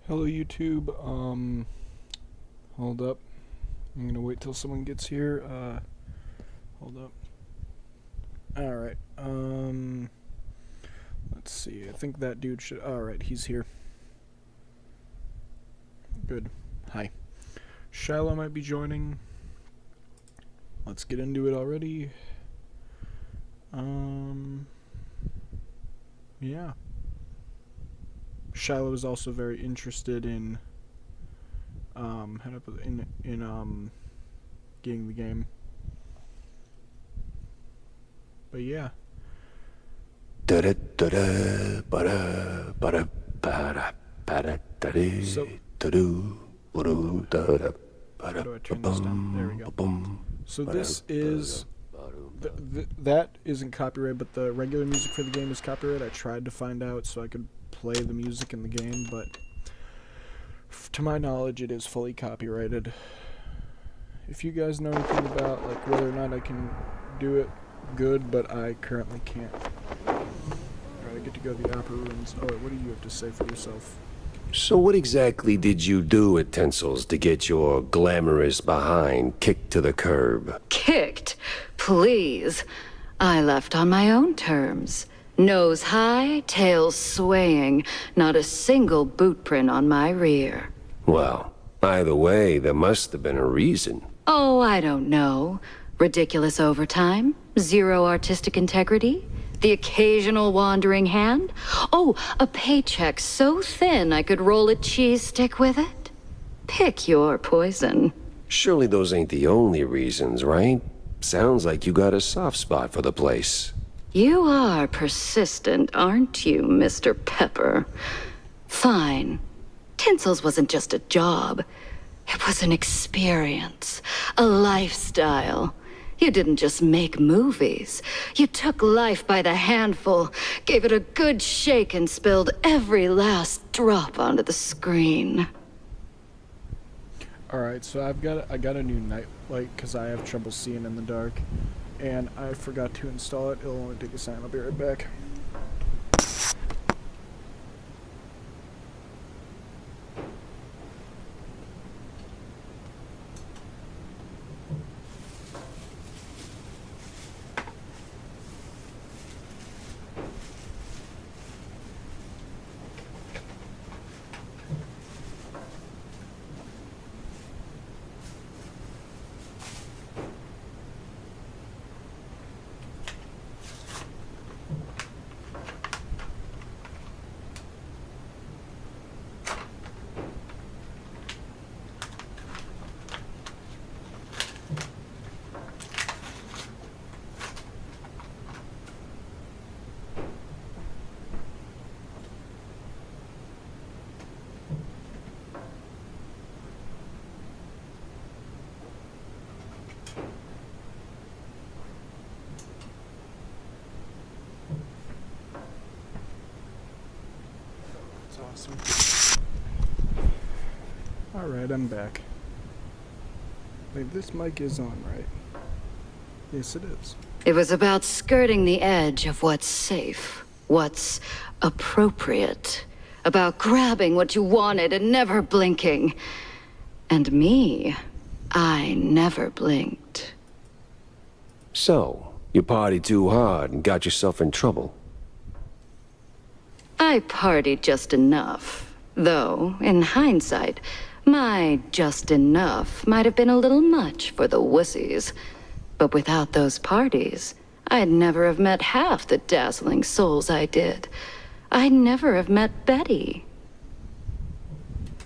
Hello YouTube. Hold up. I'm gonna wait till someone gets here. Hold up. Alright, let's see. I think that dude should. Alright, he's here. Good. Hi. Shiloh might be joining. Let's get into it already. Yeah. Shiloh is also very interested in getting the game. But yeah. So how do I turn this down? There we go. So this is that isn't copyright, but the regular music for the game is copyright. I tried to find out so I could play the music in the game, but to my knowledge it is fully copyrighted. If you guys know anything about like whether or not I can do it, good, but I currently can't. Alright, I get to go to the opera rooms. Oh, what do you have to say for yourself? So what exactly did you do at Tinsel's to get your glamorous behind kicked to the curb? Kicked? Please. I left on my own terms. Nose high, tail swaying, not a single boot print on my rear. Well, either way, there must have been a reason. Oh, I don't know. Ridiculous overtime? Zero artistic integrity? The occasional wandering hand? Oh, a paycheck so thin I could roll a cheese stick with it? Pick your poison. Surely those ain't the only reasons, right? Sounds like you got a soft spot for the place. You are persistent, aren't you, Mr. Pepper? Fine. Tinsel's wasn't just a job. It was an experience, a lifestyle. You didn't just make movies. You took life by the handful, gave it a good shake, and spilled every last drop onto the screen. Alright, so I got a new night light because I have trouble seeing in the dark, and I forgot to install it. It'll only take a second. I'll be right back. Awesome. Alright, I'm back. Wait, this mic is on, right? Yes, it is. It was about skirting the edge of what's safe, what's appropriate, about grabbing what you wanted and never blinking. And me, I never blinked. So, you partied too hard and got yourself in trouble. I partied just enough. Though, in hindsight, my just enough might have been a little much for the wussies. But without those parties, I'd never have met half the dazzling souls I did. I'd never have met Betty.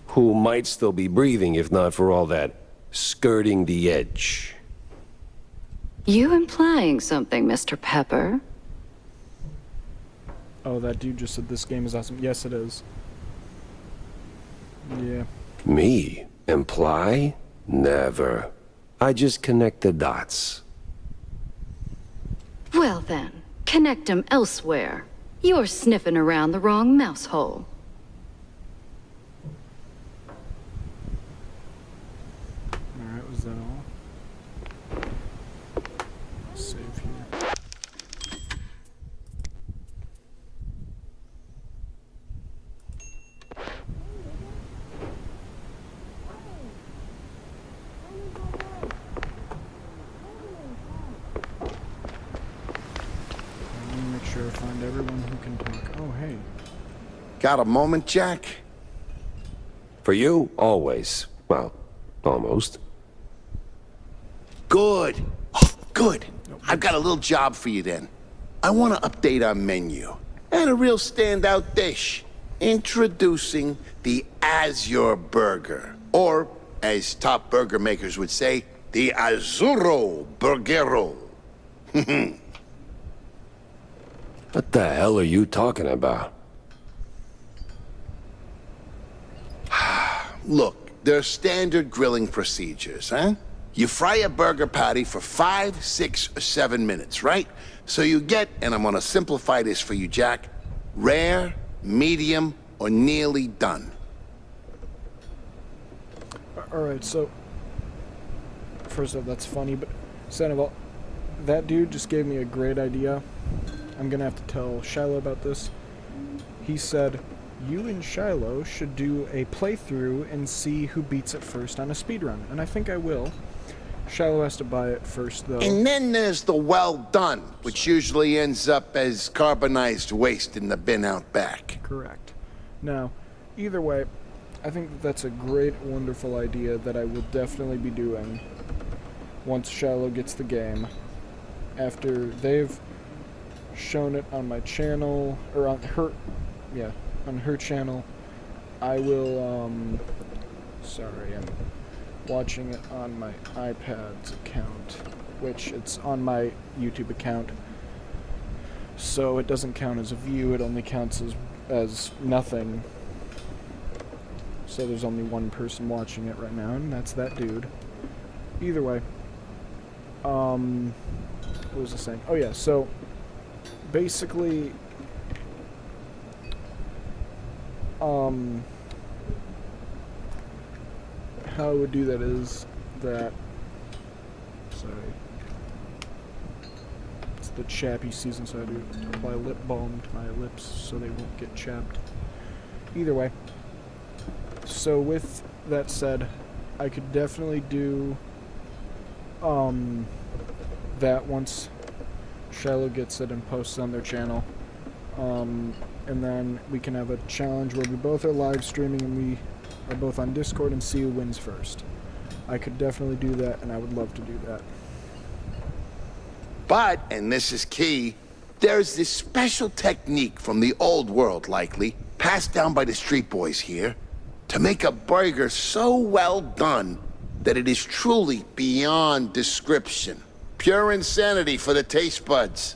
Who might still be breathing if not for all that skirting the edge. You implying something, Mr. Pepper? Oh, that dude just said this game is awesome. Yes, it is. Yeah. Me? Imply? Never. I just connect the dots. Well then, connect 'em elsewhere. You're sniffing around the wrong mouse hole. Alright, was that all? Save here. Got a moment, Jack? For you, always. Well, almost. Good. Oh, good. I've got a little job for you then. I want to update our menu. And a real standout dish. Introducing the Azure Burger. Or, as top burger makers would say, the Azzurro Burgero. What the hell are you talking about? Look, there's standard grilling procedures, huh? You fry a burger patty for 5, 6, or 7 minutes, right? So you get, and I'm gonna simplify this for you, Jack, rare, medium, or nearly done. Alright, so... First off, that's funny, but second of all, that dude just gave me a great idea. I'm gonna have to tell Shiloh about this. He said, you and Shiloh should do a playthrough and see who beats it first on a speedrun, and I think I will. Shiloh has to buy it first, though. And then there's the well done, which usually ends up as carbonized waste in the bin out back. Correct. Now, either way, I think that's a great, wonderful idea that I will definitely be doing once Shiloh gets the game. After they've shown it on my channel, or on her, yeah, on her channel, I will, sorry, I'm watching it on my iPad's account, which it's on my YouTube account, so it doesn't count as a view, it only counts as nothing. So there's only one person watching it right now, and that's that dude. Either way, what was I saying? Oh yeah, so basically, how I would do that is that, sorry, it's the chappy season, so I do apply lip balm to my lips so they won't get chapped. Either way, so with that said, I could definitely do that once Shiloh gets it and posts it on their channel, and then we can have a challenge where we both are live streaming and we are both on Discord and see who wins first. I could definitely do that, and I would love to do that. But, and this is key, there's this special technique from the old world, likely, passed down by the street boys here, to make a burger so well done that it is truly beyond description. Pure insanity for the taste buds.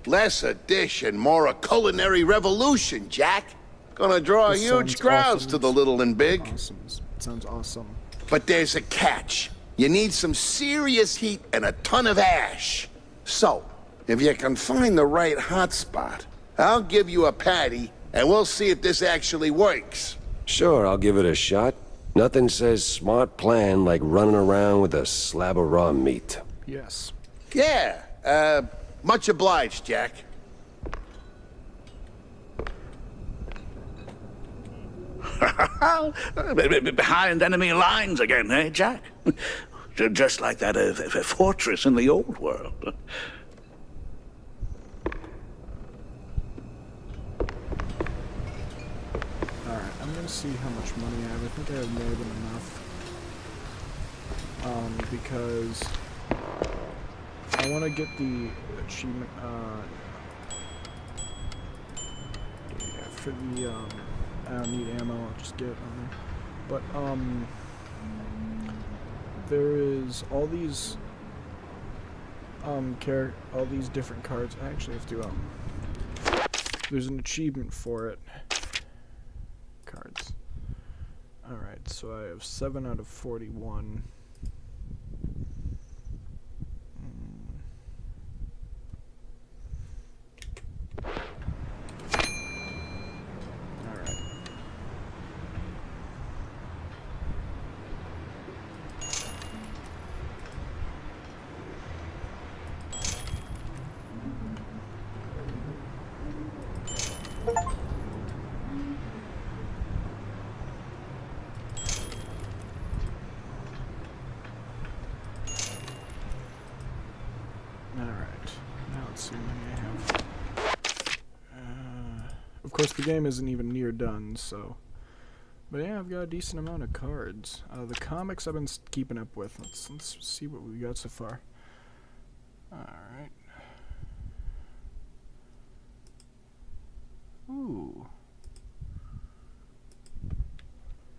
Less a dish and more a culinary revolution, Jack. Gonna draw This huge sounds crowds awesome. to the little and big. Awesome. It sounds awesome. But there's a catch. You need some serious heat and a ton of ash. So, if you can find the right hotspot, I'll give you a patty, and we'll see if this actually works. Sure, I'll give it a shot. Nothing says smart plan like running around with a slab of raw meat. Yes. Yeah, much obliged, Jack. Behind enemy lines again, eh, Jack? Just like that fortress in the old world. Alright, I'm gonna see how much money I have. I think I have more than enough. Because I want to get the achievement, yeah, for the, I don't need ammo, I'll just get it on there. But, there is all these, all these different cards. I actually have to, there's an achievement for it. Cards. Alright, so I have 7 out of 41. Alright. course, the game isn't even near done, so... But yeah, I've got a decent amount of cards. The comics I've been keeping up with. Let's see what we got so far. Alright. Ooh.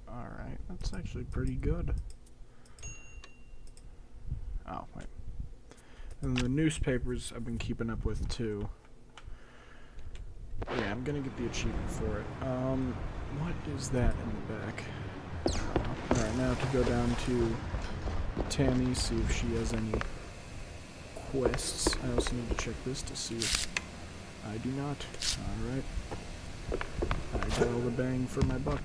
Alright, that's actually pretty good. Oh, wait. And the newspapers I've been keeping up with, too. Yeah, I'm gonna get the achievement for it. What is that in the back? Alright, now to go down to Tammy, see if she has any quests. I also need to check this to see if I do not. Alright. I got all the bang for my buck.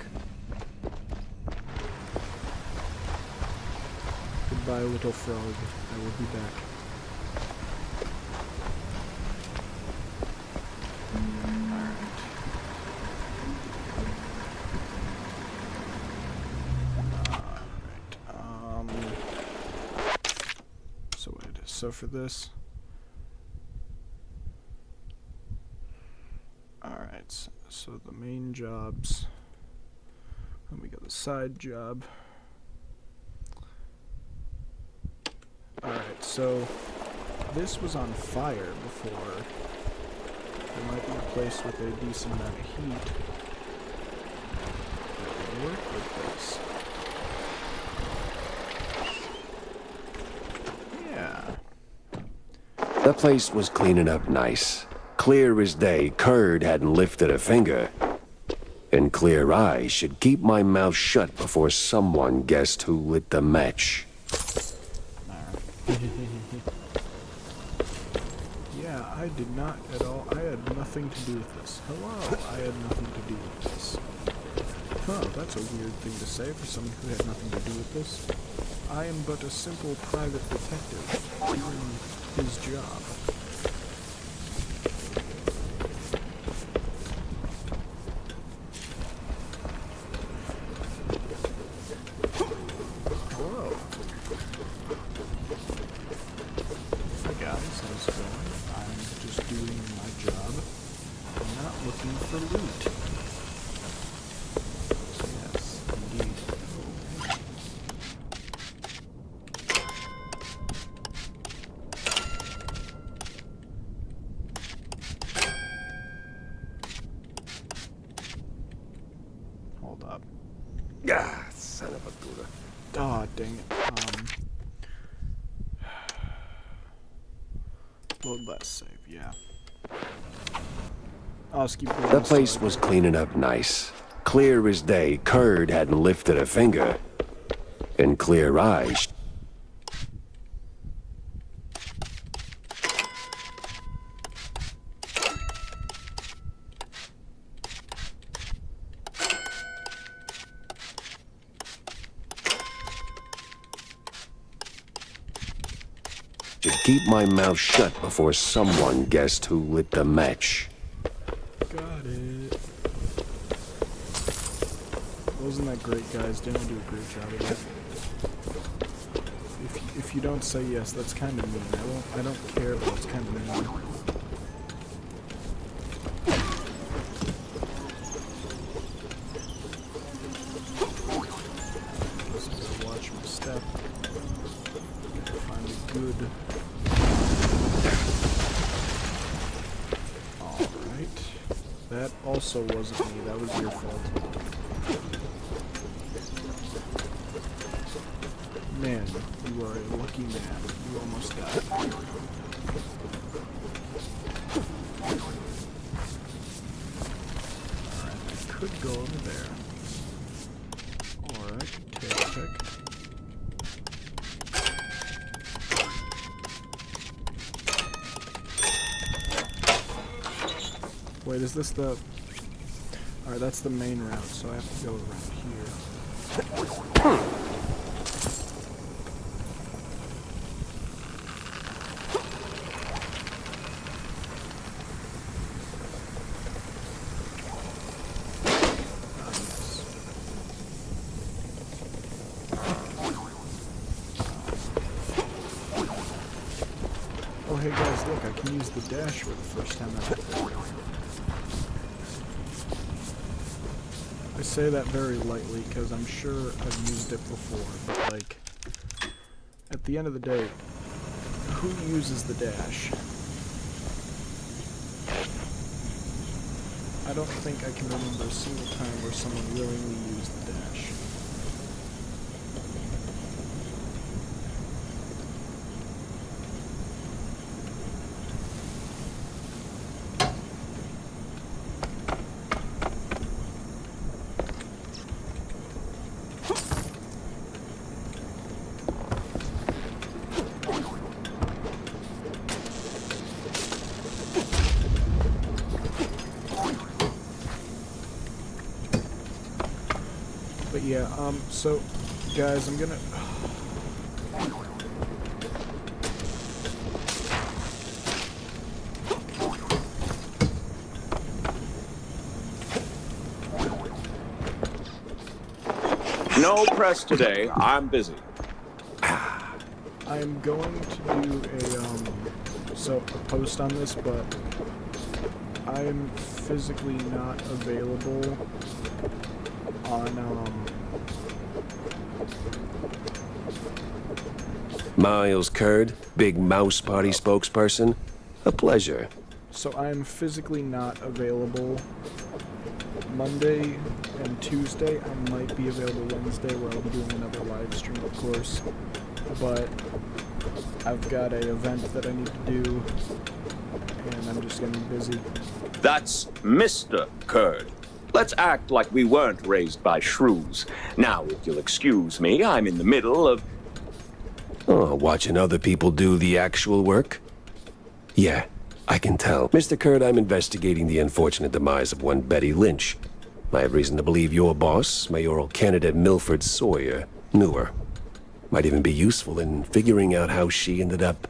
Goodbye, little frog. I will be back. So for this, alright, so the main jobs, then we got the side job. Alright, so this was on fire before. It might be replaced with a decent amount of heat. That would work with this. The place was cleaning up nice. Clear as day, Curd hadn't lifted a finger. And clear eyes should keep my mouth shut before someone guessed who lit the match. Yeah, I did not at all. I had nothing to do with this. Hello, I had nothing to do with this. Huh, that's a weird thing to say for someone who had nothing to do with this. I am but a simple private detective doing his job. Hello. Hi guys, how's it going? I'm just doing my job. I'm not looking for loot. Yes, indeed. Hold up. Ah, son of a Buddha. Aw, dang it. Load last save, yeah. I'll just keep going. The place was cleaning up nice. Clear as day, Curd hadn't lifted a finger. And clear eyes should keep my mouth shut before someone guessed who lit the match. Got it. Wasn't that great, guys? Didn't we do a great job of that? If you don't say yes, that's kind of mean. I don't care, but it's kind of mean. Just gotta watch my step. Gotta find a good. Alright. That also wasn't me. That was your fault. Man, you are a lucky man. You almost died. Alright, I could go over there. Or I could take a pick. Wait, is this the... Alright, that's the main route, so I have to go around here. Oh, hey guys, look, I can use the dash for the first time ever. say that very lightly because I'm sure I've used it before, but like, at the end of the day, who uses the dash? I don't think I can remember a single time where someone willingly used the dash. But yeah, so, guys, I'm gonna... No press today. I'm busy. I'm going to do a post on this, but I'm physically not available on, Miles Curd, Big Mouse Party spokesperson. A pleasure. so I'm physically not available Monday and Tuesday. I might be available Wednesday, where I'll be doing another live stream, of course, but I've got an event that I need to do, and I'm just gonna be busy. That's Mr. Curd. Let's act like we weren't raised by shrews. Now, if you'll excuse me, I'm in the middle of... Oh, watching other people do the actual work? Yeah, I can tell. Mr. Curd, I'm investigating the unfortunate demise of one Betty Lynch. I have reason to believe your boss, mayoral candidate Milford Sawyer, knew her. Might even be useful in figuring out how she ended up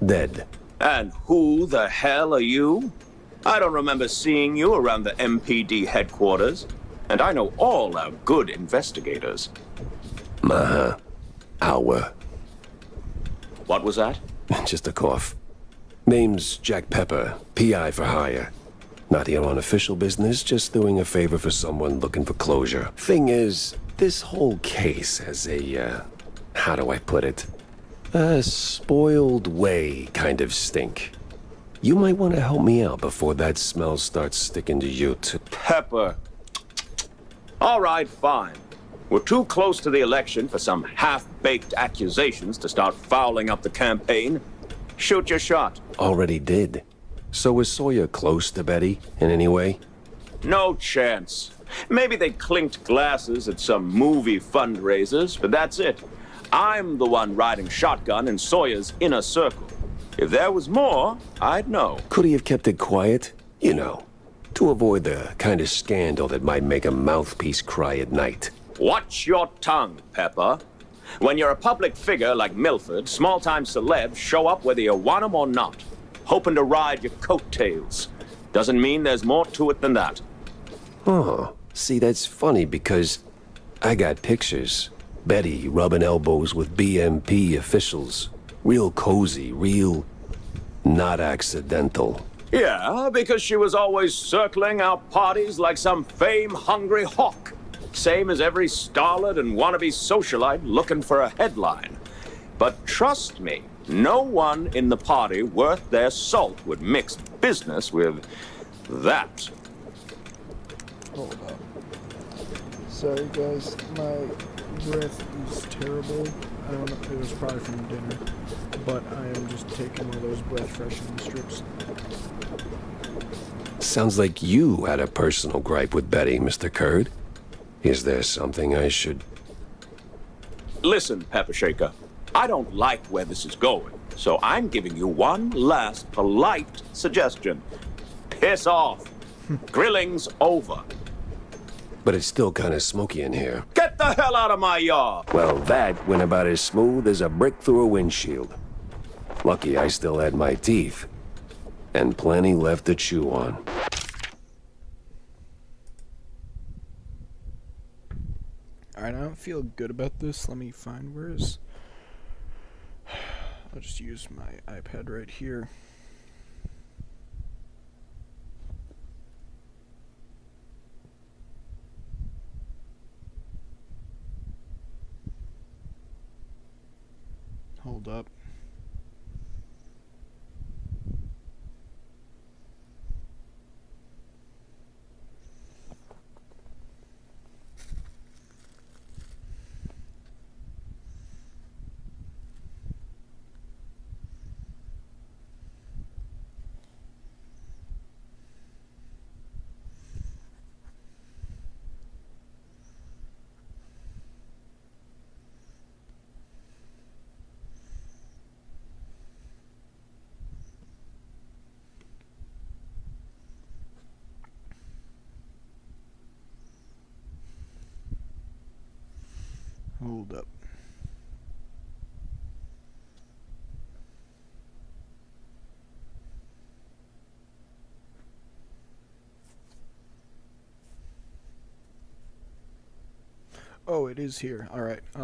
dead. And who the hell are you? I don't remember seeing you around the MPD headquarters. And I know all our good investigators. Our. What was that? Just a cough. Name's Jack Pepper, PI for hire. Not here on official business, just doing a favor for someone looking for closure. Thing is, this whole case has a, how do I put it? A spoiled way kind of stink. You might want to help me out before that smell starts sticking to you too. Pepper. All right, fine. We're too close to the election for some half-baked accusations to start fouling up the campaign. Shoot your shot. Already did. So was Sawyer close to Betty in any way? No chance. Maybe they clinked glasses at some movie fundraisers, but that's it. I'm the one riding shotgun in Sawyer's inner circle. If there was more, I'd know. Could he have kept it quiet? You know, to avoid the kind of scandal that might make a mouthpiece cry at night. Watch your tongue, Pepper. When you're a public figure like Milford, small-time celebs show up whether you want them or not, hoping to ride your coattails. Doesn't mean there's more to it than that. Oh, see, that's funny because I got pictures. Betty rubbing elbows with BMP officials. Real cozy, real not accidental. Yeah, because she was always circling our parties like some fame-hungry hawk. Same as every starlet and wannabe socialite looking for a headline. But trust me, no one in the party worth their salt would mix business with that. Hold up. Sorry, guys. My breath is terrible. I don't know. It was probably from dinner. But I am just taking one of those breath freshening strips. Sounds like you had a personal gripe with Betty, Mr. Curd. Is there something I should... Listen, Pepper Shaker, I don't like where this is going, so I'm giving you one last polite suggestion. Piss off. Grilling's over. But it's still kind of smoky in here. Get the hell out of my yard! Well, that went about as smooth as a brick through a windshield. Lucky I still had my teeth. And plenty left to chew on. Alright, I don't feel good about this. Let me find where is... I'll just use my iPad right here. Hold up. Hold up. Oh, it is here. All right. I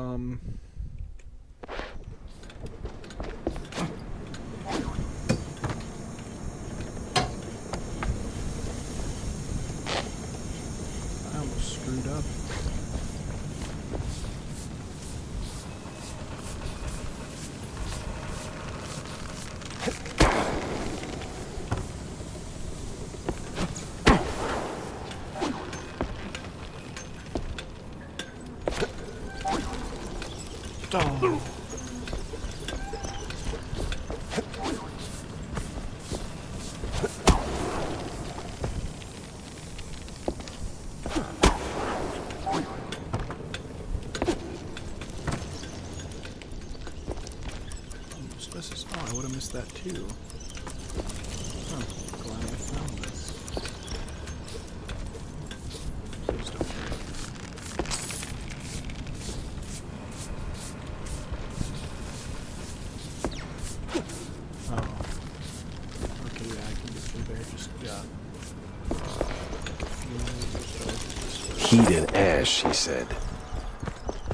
almost screwed up. Oh. Oh, I would have missed that too. Huh, glad I found this. Please don't break. Oh. Okay, yeah, I can get through there. Just Heat and ash, he said.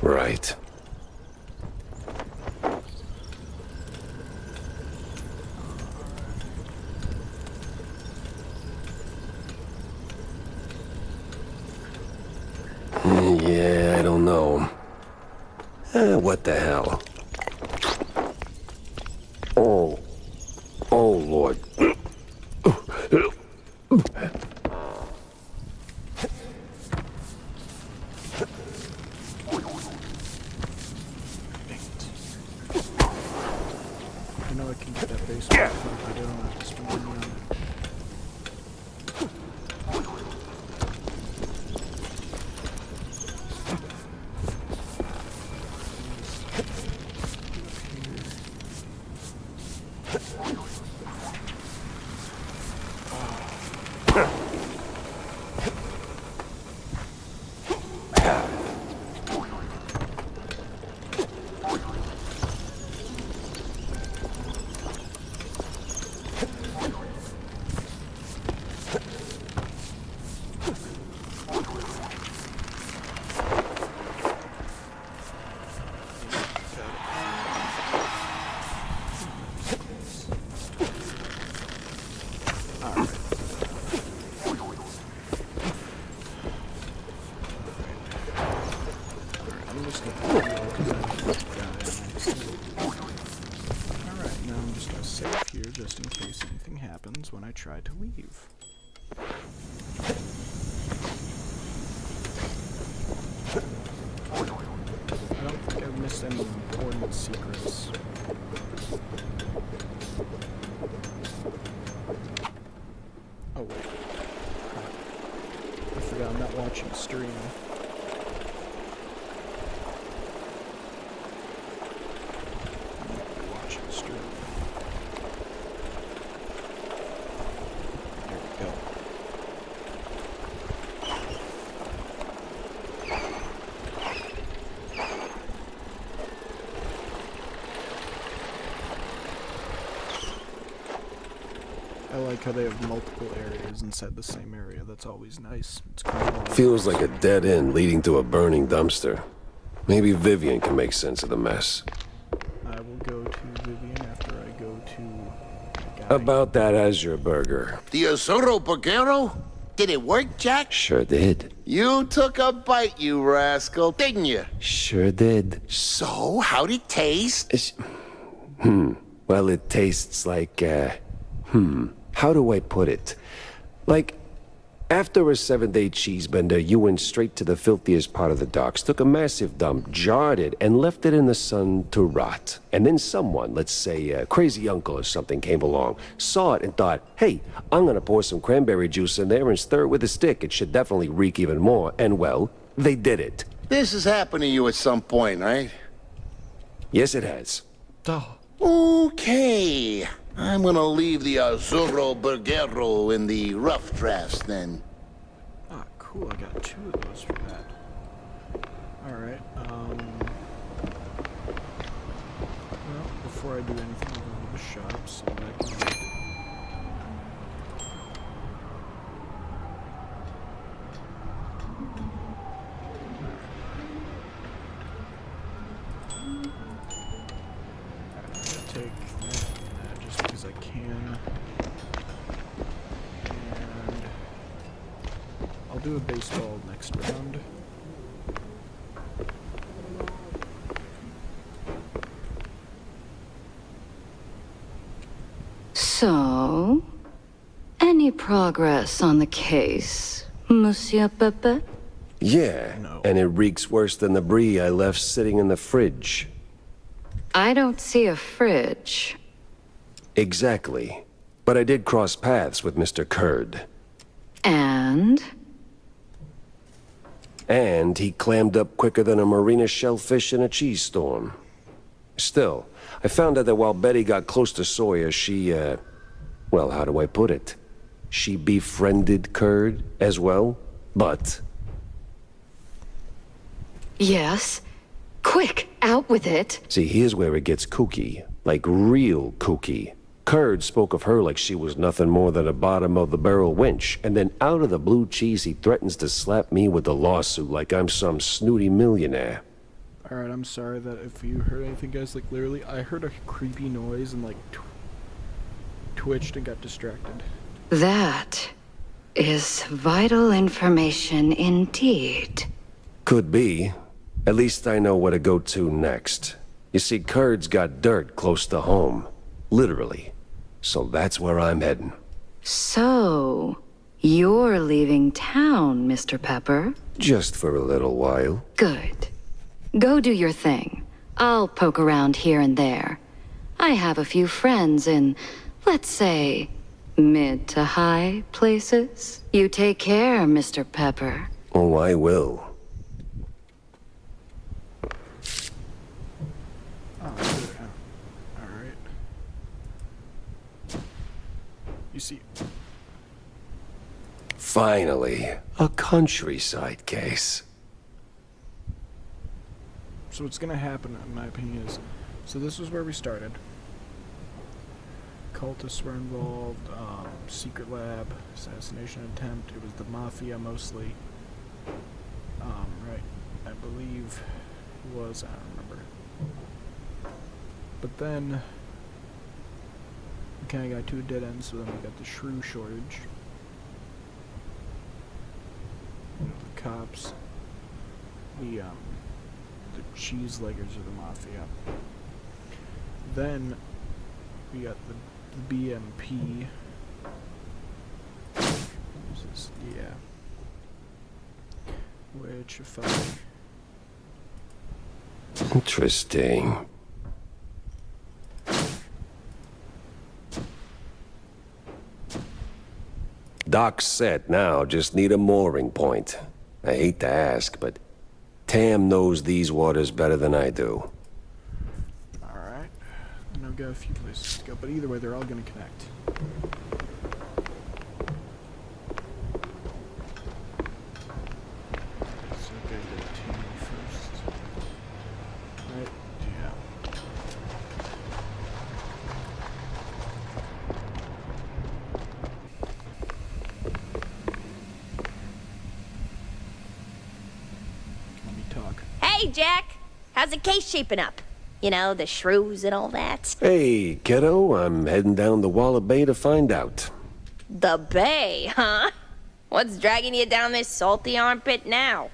Right. Yeah, I don't know. What the hell? Oh. Oh, Lord. I know I can get that baseball if I don't have to spend money on it. Alright, now I'm just gonna save here just in case anything happens when I try to leave. I don't think I've missed any important secrets. Oh wait. Crap. I forgot I'm not watching a stream. I like how they have multiple areas inside the same area. That's always nice. It's kind of Feels like a dead end leading to a burning dumpster. Maybe Vivian can make sense of the mess. I will go to Vivian after I go to the guy. About that Azure burger. The Azuro Burgero? Did it work, Jack? Sure did. You took a bite, you rascal, didn't you? Sure did. So, how'd it taste? Well, it tastes like, how do I put it? Like, after a 7-day cheese bender, you went straight to the filthiest part of the docks, took a massive dump, jarred it, and left it in the sun to rot. And then someone, let's say a crazy uncle or something, came along, saw it, and thought, hey, I'm gonna pour some cranberry juice in there and stir it with a stick. It should definitely reek even more. And well, they did it. This has happened to you at some point, right? Yes, it has. Oh, Okay. I'm gonna leave the Azzurro Bergero in the rough drafts then. ah, cool. I got 2 of those for that. Alright, well, before I do anything, I'll go to the shop so that I can... take that just because I can. And I'll do a baseball next round. So, any progress on the case, Monsieur Pepe? Yeah, No. and it reeks worse than the brie I left sitting in the fridge. I don't see a fridge. Exactly. But I did cross paths with Mr. Kurd. And? And he clammed up quicker than a marina shellfish in a cheese storm. Still, I found out that while Betty got close to Sawyer, she, well, how do I put it? She befriended Kurd as well, but... Yes. Quick, out with it. See, here's where it gets kooky. Like real kooky. Kurd spoke of her like she was nothing more than a bottom-of-the-barrel wench, and then out of the blue cheese he threatens to slap me with a lawsuit like I'm some snooty millionaire. Alright, I'm sorry that if you heard anything, guys. Like, literally, I heard a creepy noise and, like, twitched and got distracted. That is vital information indeed. Could be. At least I know where to go to next. You see, Kurd's got dirt close to home. Literally. So that's where I'm heading. So, you're leaving town, Mr. Pepper? Just for a little while. Good. Go do your thing. I'll poke around here and there. I have a few friends in, let's say, mid to high places. You take care, Mr. Pepper. Oh, I will. Alright. You see... Finally, a countryside case. So what's gonna happen, in my opinion, is... So this was where we started. Cultists were involved, secret lab, assassination attempt. It was the mafia mostly. Right. I believe it was, I don't remember. But then we kinda got to a dead end, so then we got the shrew shortage. The cops. The cheese leggers of the mafia. Then we got the BMP. Who's this? Yeah. Which, if I... Interesting. Dock's set now, just need a mooring point. I hate to ask, but Tam knows these waters better than I do. Alright. And I've got a few places to go, but either way, they're all gonna connect. So I gotta get Tam first. Right? Yeah. Let me talk. Hey, Jack. How's the case shaping up? You know, the shrews and all that. Hey, kiddo, I'm heading down the Walla Bay to find out. The bay, huh? What's dragging you down this salty armpit now?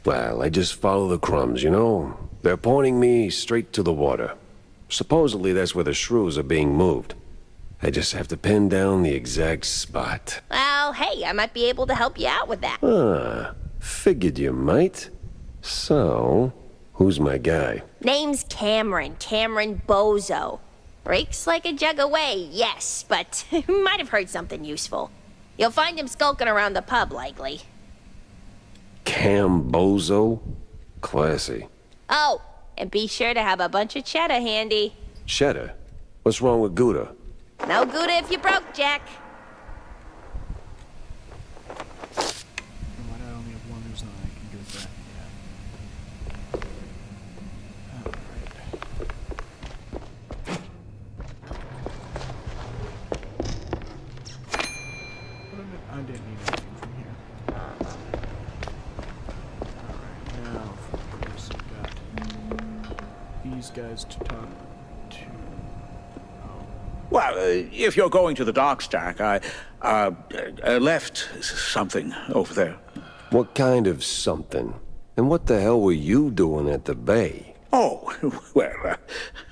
Well, I just follow the crumbs, you know? They're pointing me straight to the water. Supposedly that's where the shrews are being moved. I just have to pin down the exact spot. Well, hey, I might be able to help you out with that. Ah, figured you might. So, who's my guy? Name's Cameron Bozo. Breaks like a jug away, yes, but might have heard something useful. You'll find him skulking around the pub, likely. Cam Bozo? Classy. Oh, and be sure to have a bunch of cheddar handy. Cheddar? What's wrong with Gouda? No Gouda if you broke, Jack. What, I only have one, there's nothing I can do with that. Alright. I didn't need anything from here. Alright, now for this, I've got these guys to talk to. Well, if you're going to the docks, Jack, I left something over there. What kind of something? And what the hell were you doing at the bay? Oh, well,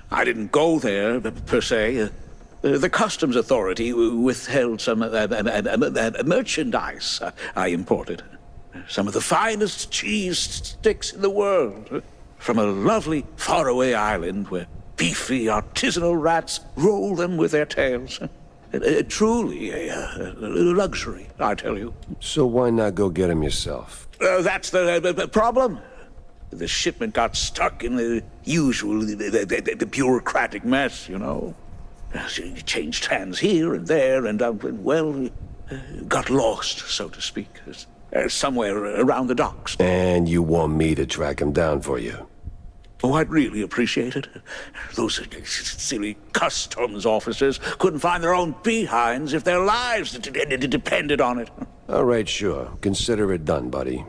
I didn't go there, per se. The Customs Authority withheld some merchandise I imported. Some of the finest cheese sticks in the world. From a lovely, faraway island where beefy, artisanal rats roll them with their tails. Truly a luxury, I tell you. So why not go get him yourself? That's the problem. The shipment got stuck in the usual the bureaucratic mess, you know. It changed hands here and there, and well, got lost, so to speak, somewhere around the docks. And you want me to track him down for you? Oh, I'd really appreciate it. Those silly customs officers couldn't find their own behinds if their lives depended on it. All right, sure. Consider it done, buddy.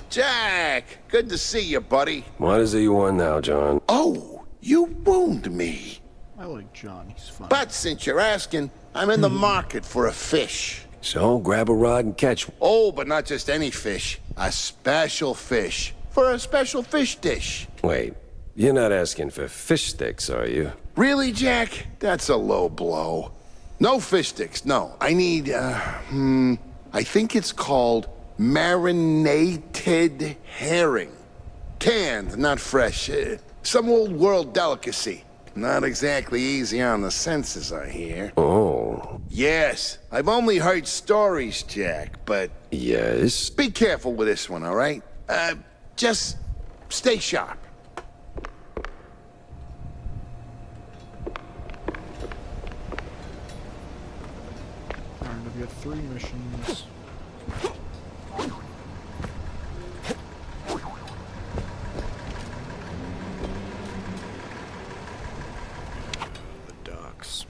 Jack, good to see you, buddy. What is it you want now, John? Oh, you wound me. I like John, he's fun. But since you're asking, I'm in the market for a fish. So grab a rod and catch one. Oh, but not just any fish. A special fish. For a special fish dish. Wait, you're not asking for fish sticks, are you? Really, Jack? That's a low blow. No fish sticks, no. I need, I think it's called marinated herring. Canned, not fresh. Some old world delicacy. Not exactly easy on the senses, I hear. Oh. Yes, I've only heard stories, Jack, but Yes? be careful with this one, all right? Just stay sharp. Alright, we have 3 missions. The docks.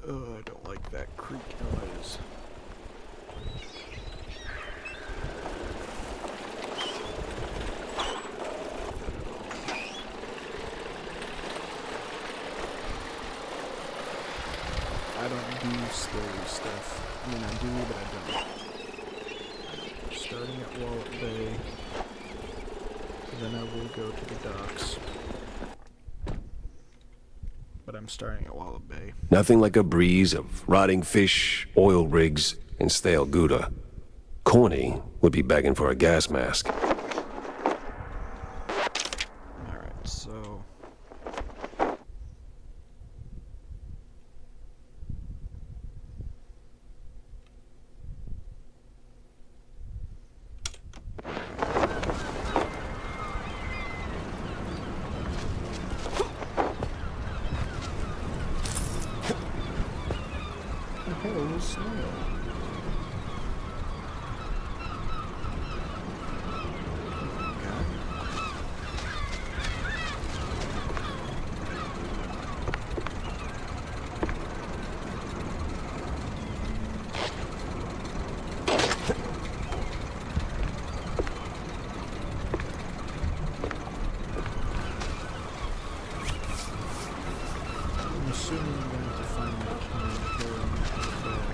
Oh, I don't like that creak noise. I don't do scary stuff. I mean, I do, but I don't. Starting at Wallet Bay, then I will go to the docks. But I'm starting at Wallet Bay. Nothing like a breeze of rotting fish, oil rigs, and stale Gouda. Corny would be begging for a gas mask. Alright, so... Hello, snail. I'm assuming I'm going to have to find my can here and put it back.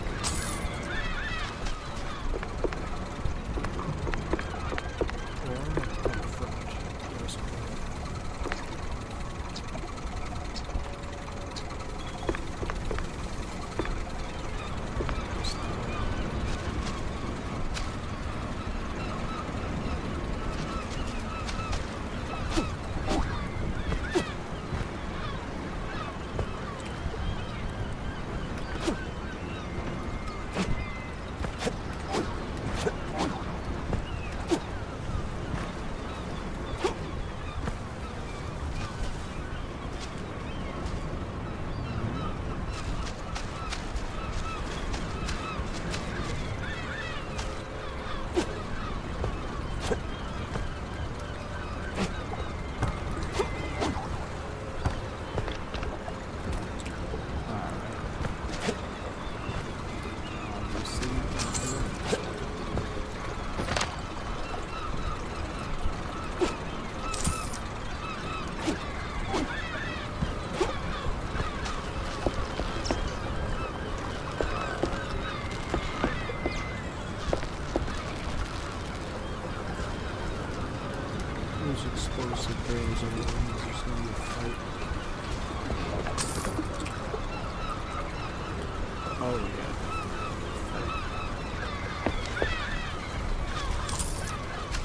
Oh,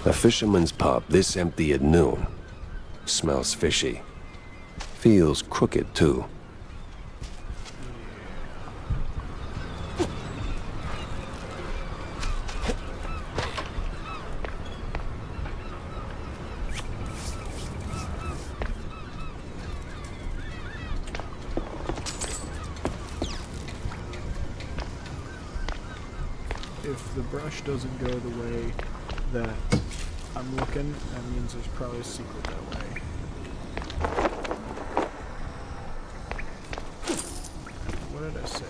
yeah. A fisherman's pub this empty at noon. Smells fishy. Feels crooked, too. If the brush doesn't go the way that I'm looking, that means there's probably a secret that way. What did I say?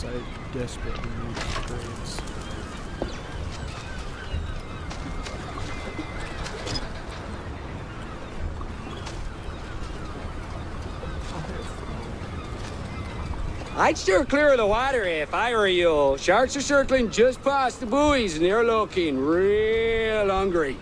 I desperately need upgrades. I'd steer clear of the water if I were you. Sharks are circling just past the buoys and they're looking real hungry.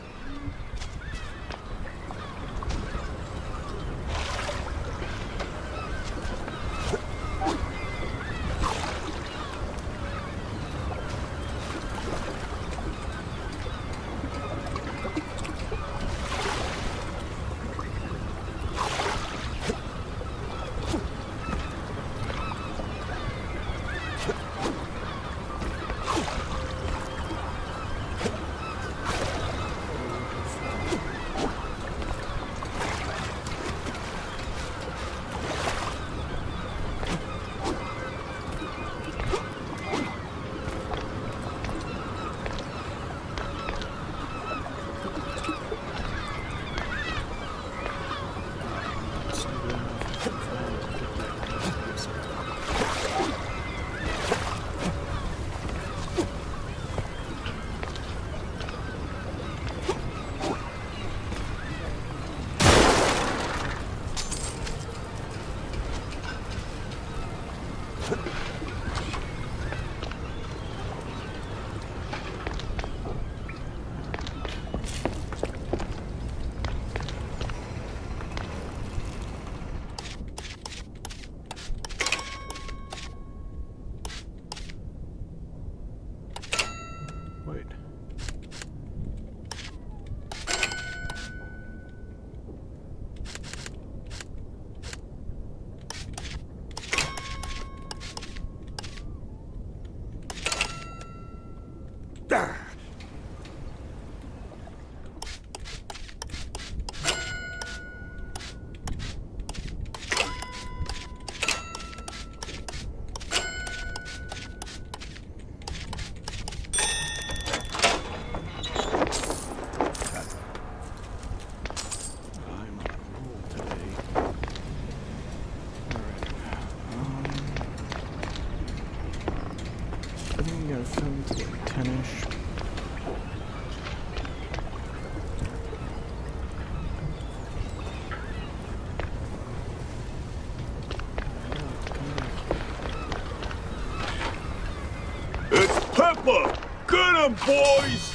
Get him, boys!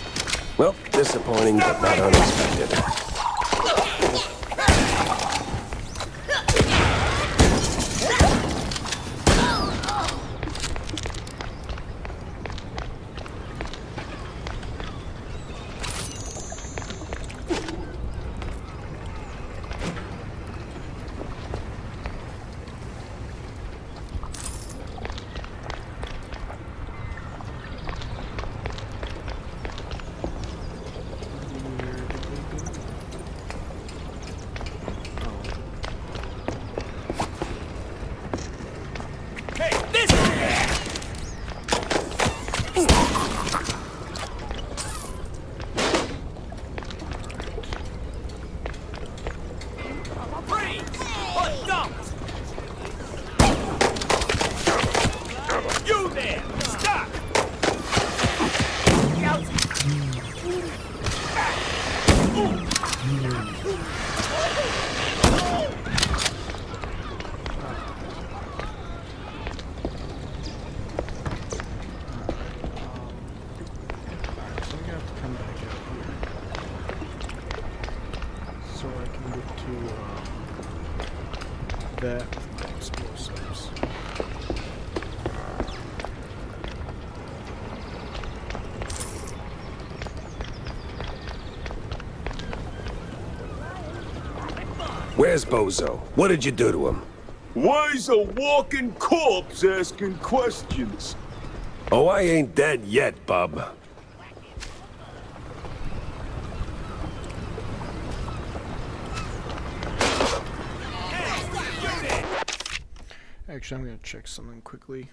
Well, disappointing, but not unexpected. That with my explosives. Where's Bozo? What did you do to him? Why's a walking corpse asking questions? Oh, I ain't dead yet, bub. Actually, I'm gonna check something quickly.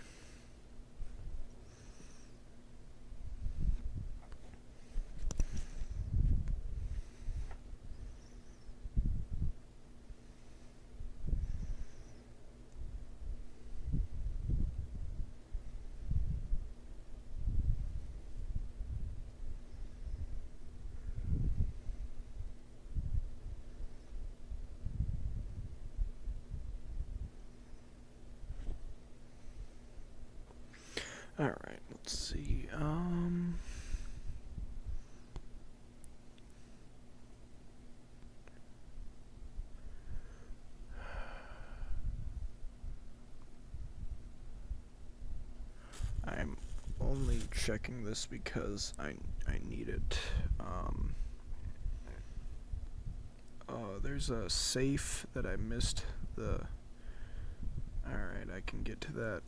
All right, let's see. I'm only checking this because I need it. There's a safe that I missed the. All right, I can get to that.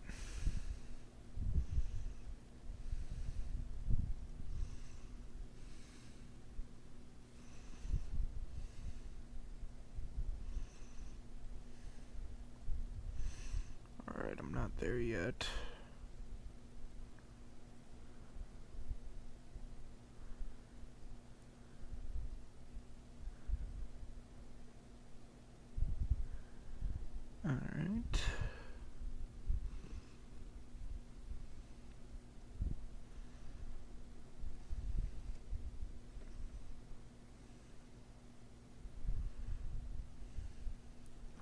Alright, I'm not there yet. Alright.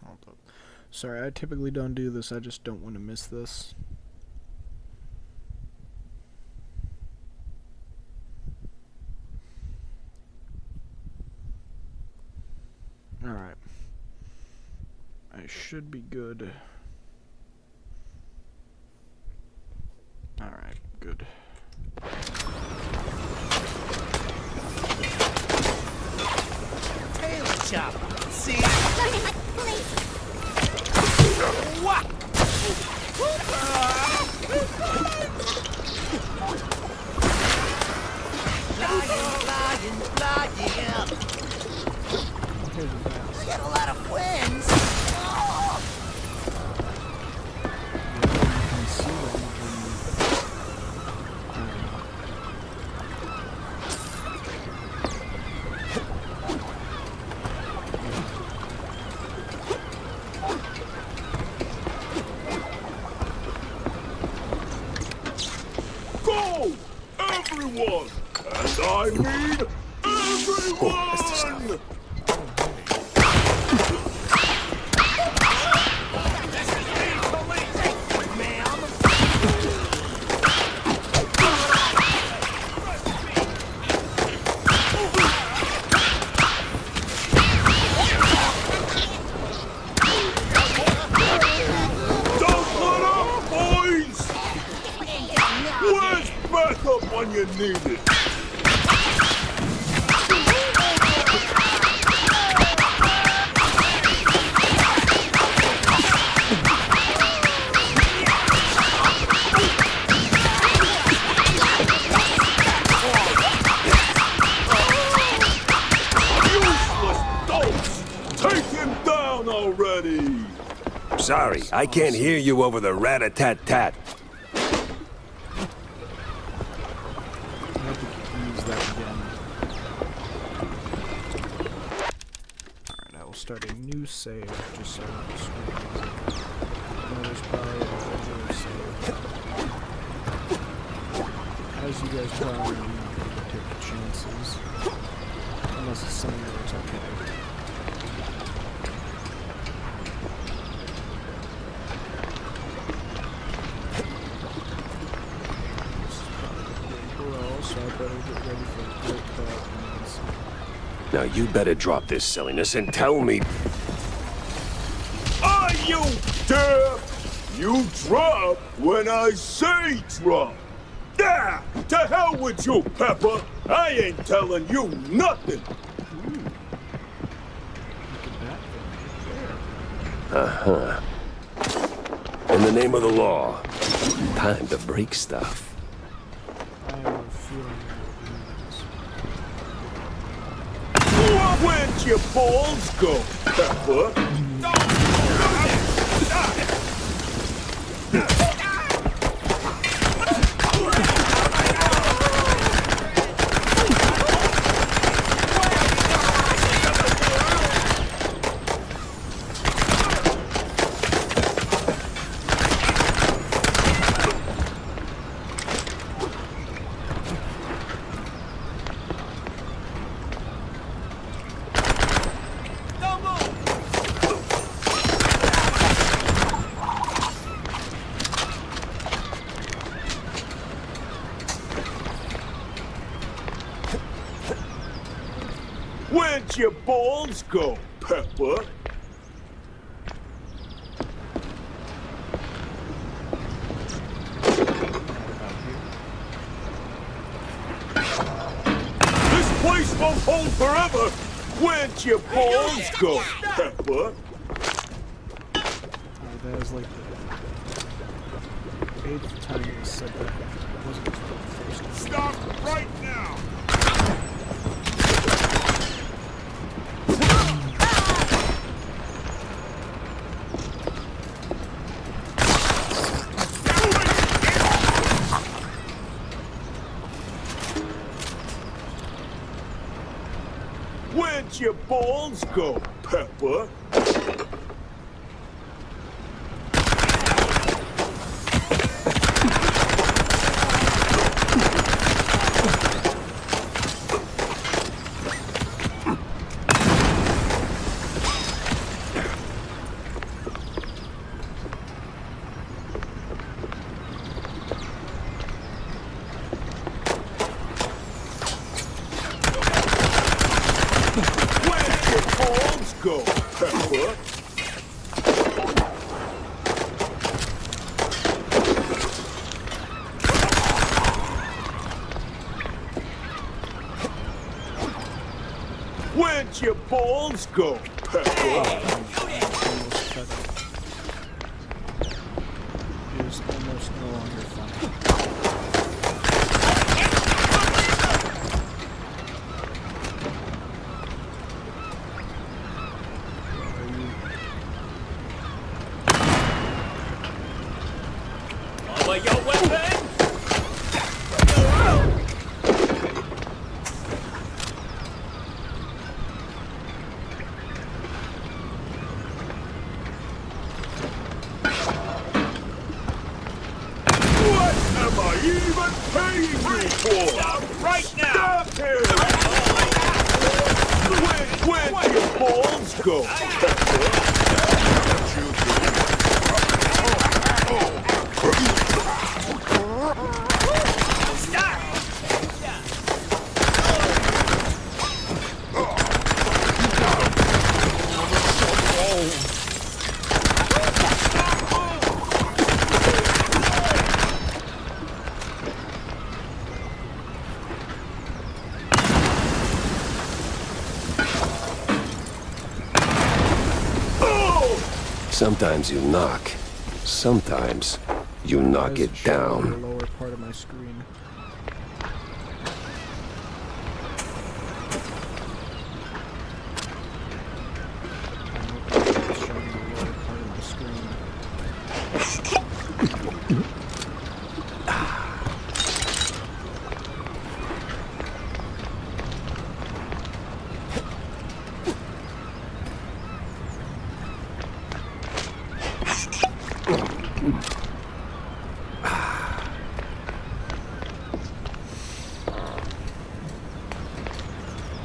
Hold up. Sorry, I typically don't do this, I just don't want to miss this. Alright. I should be good. Alright, good. Tail chopper. See? What? Flying, flying. We got a lot of friends. Oh. You can see them Go! Everyone! And I mean everyone! you need it. Useless dolts! Take him down already! Sorry, I can't hear you over the rat-a-tat-tat. I have to use that again. Alright, I will start a new save just so I don't screw music. There's probably a regular save. As you guys probably know, I'm not going to take chances. Unless it's something that's okay. So I better get ready for a great bad news. Now you better drop this silliness and tell me... Are you deaf? You drop when I say drop. Ah, to hell with you, Pepper. I ain't telling you nothing. Uh-huh. In the name of the law, time to break stuff. I have a feeling Where'd your balls go, Pepper? Where'd your balls go, Pepper? This place won't hold forever! Where'd your balls go, Pepper? that is like the 8th time you said that. It wasn't the first time. Stop right now! Where'd your balls go, Pepper? Go, Pepper. Where'd your balls go, Pepper? It is almost no longer funny. Your weapon! What am I even paying you for? Stop right now! Stop him! Where'd your balls go, Pepper? Sometimes you knock. Sometimes you Why knock is it showing down. The lower part of my screen. It's showing the lower part of my screen.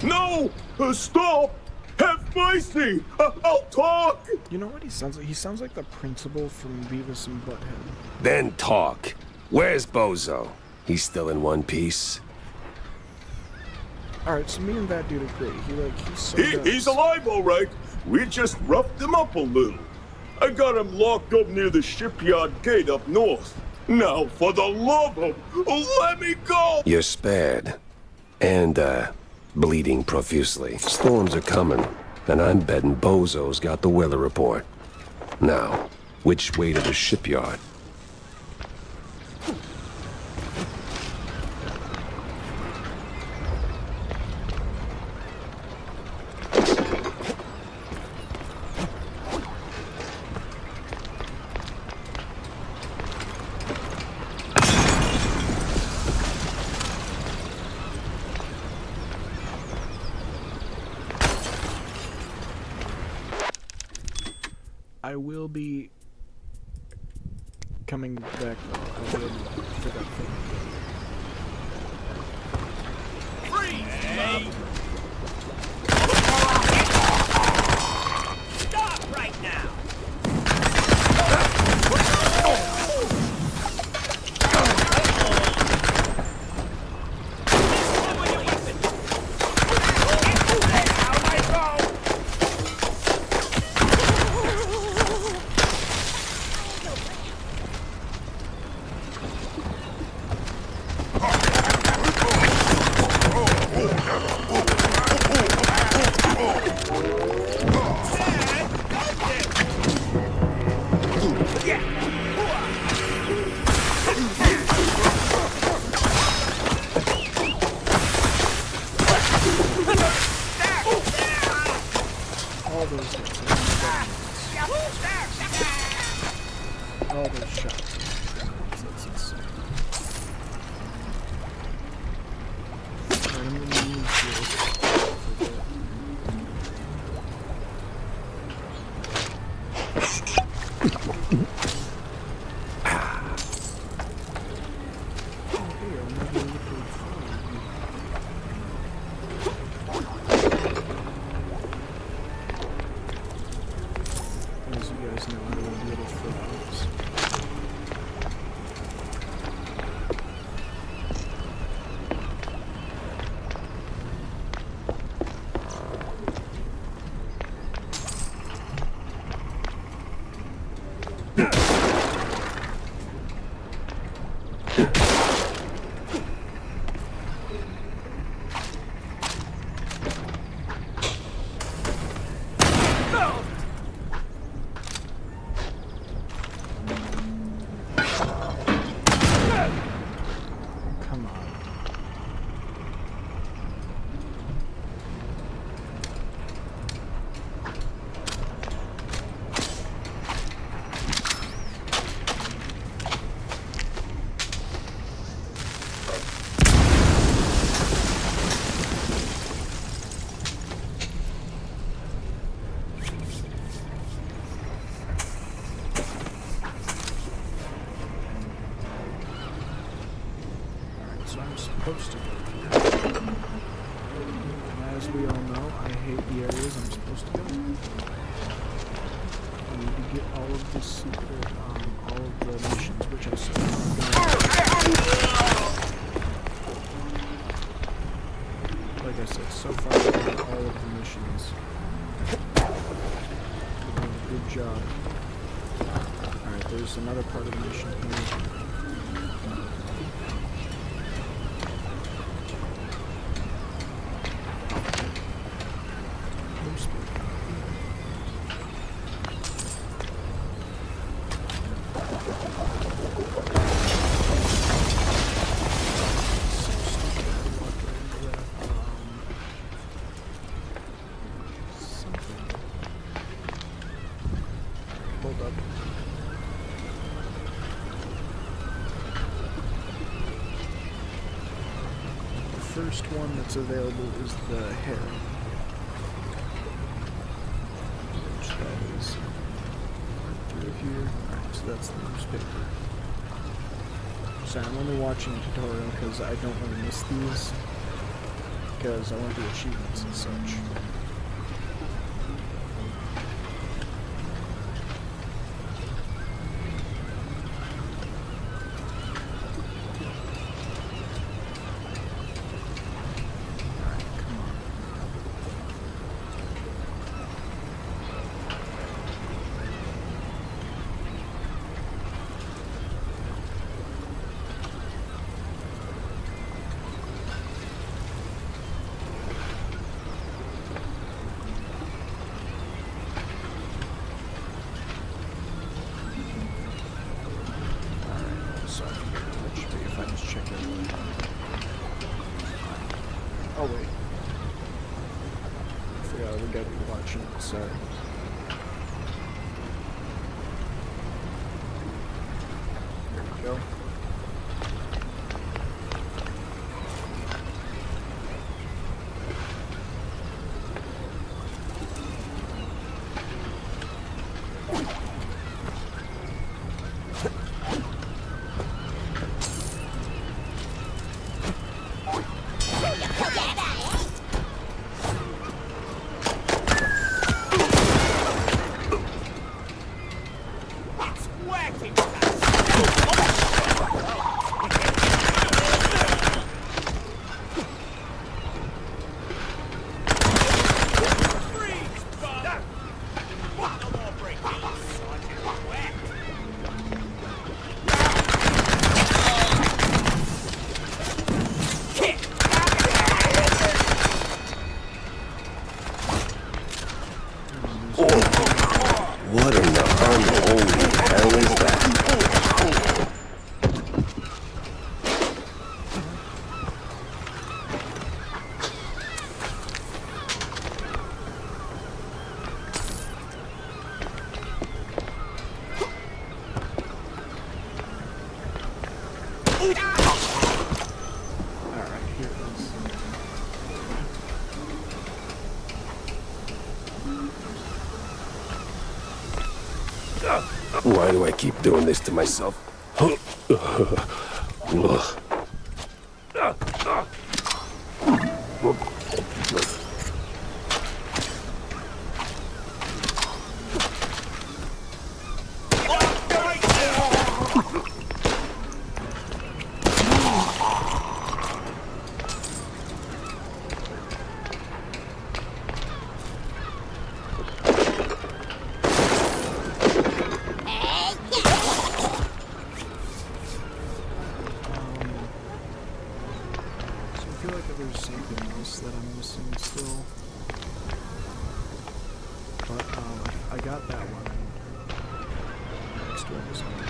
No! Stop! Have mercy! I'll talk! You know what he sounds like? He sounds like the principal from Beavis and Butthead. Then talk. Where's Bozo? He's still in one piece. Alright, so me and that dude agree. He's so He's alive, all right. We just roughed him up a little. I got him locked up near the shipyard gate up north. Now, for the love of, let me go! You're spared. And, bleeding profusely. Storms are coming, and I'm betting Bozo's got the weather report. Now, which way to the shipyard? I will be coming back though. I will for that thing. Stop right now! All those hits. All those shots. That's insane. Alright, I'm gonna use this for that. As you guys know, I love little footballs. Come on. Alright, so I'm supposed to go here. And as we all know, I hate the areas I'm supposed to go. I need to get all of the secret, all of the missions, which I said I'm gonna. Like I said, so far I've done all of the missions. Doing a good job. Alright, there's another part of the mission here. hold up. The first one that's available is the herring. Which that is through here. Alright, so that's the newspaper. So I'm only watching a tutorial because I don't want to miss these. Because I want to do achievements and such. Oh wait. I forgot we gotta be watching it, sorry. There we go. What in the unholy hell is that? Alright, here it is. Why do I keep doing this to myself? I feel like there's something else that I'm missing still. But, I got that one. Next one is on the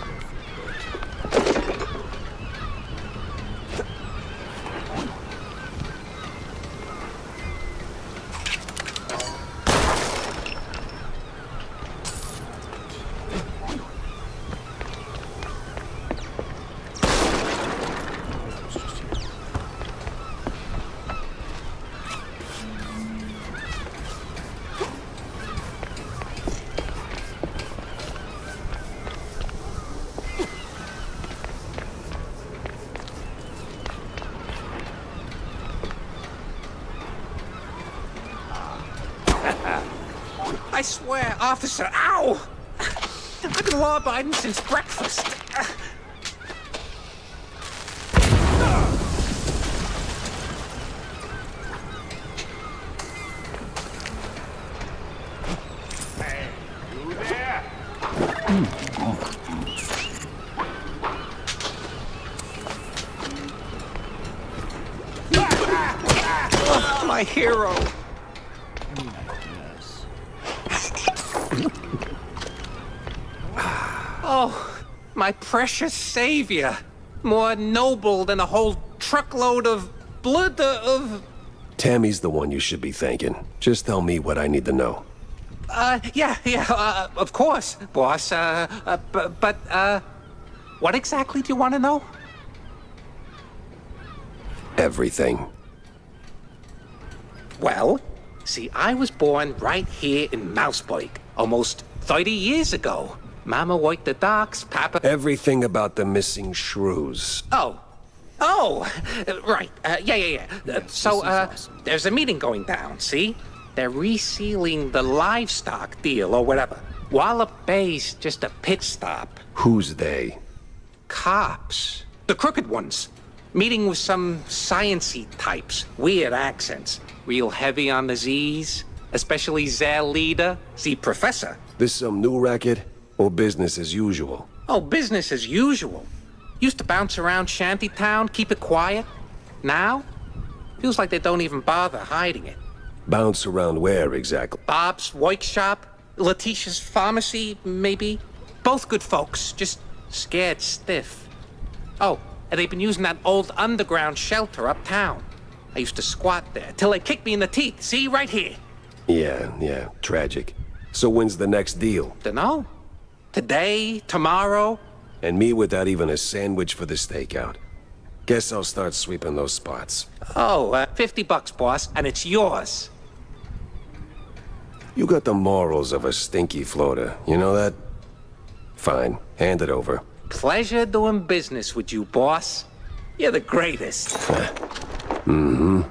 I swear, officer, ow! I've been law-abiding since breakfast. Hey, you there? My hero. Oh, my precious savior. More noble than a whole truckload of blood of... Tammy's the one you should be thanking. Just tell me what I need to know. Yeah, of course, boss. But, what exactly do you want to know? Everything. Well, see, I was born right here in Mouseburg, almost 30 years ago. Mama worked the docks, Papa... Everything about the missing shrews. Oh, right. Yeah. There's a meeting going down, see? They're resealing the livestock deal or whatever. Wallop Bay's just a pit stop. Who's they? Cops. The crooked ones. Meeting with some science-y types. Weird accents. Real heavy on the Z's. Especially their leader, the professor. This some new racket? Or business as usual? Oh, business as usual. Used to bounce around Shantytown, keep it quiet. Now, feels like they don't even bother hiding it. Bounce around where exactly? Bob's workshop, Letitia's pharmacy, maybe. Both good folks, just scared stiff. Oh, and they've been using that old underground shelter uptown. I used to squat there till they kicked me in the teeth. See, right here. Yeah, tragic. So when's the next deal? Dunno. Today, tomorrow. And me without even a sandwich for the stakeout. Guess I'll start sweeping those spots. Oh, $50, boss, and it's yours. You got the morals of a stinky floater, you know that? Fine, hand it over. Pleasure doing business with you, boss. You're the greatest. Mm-hmm.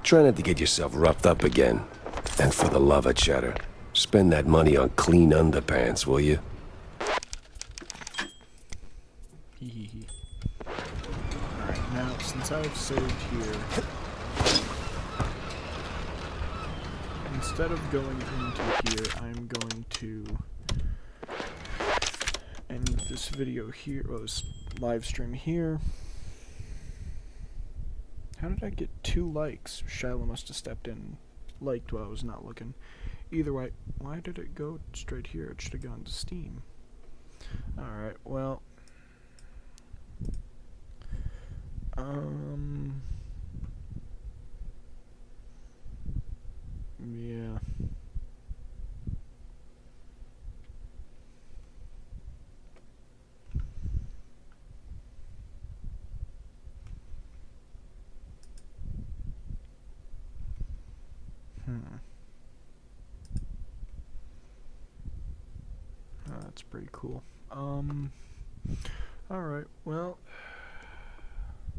Try not to get yourself roughed up again. And for the love of cheddar, spend that money on clean underpants, will you? Alright, now, since I've saved here, instead of going into here, I'm going to end this video here, or this live stream here. How did I get 2 likes? Shiloh must have stepped in and liked while I was not looking. Either way, why did it go straight here? It should have gone to Steam. Alright, well... yeah. Oh, that's pretty cool. Alright, well...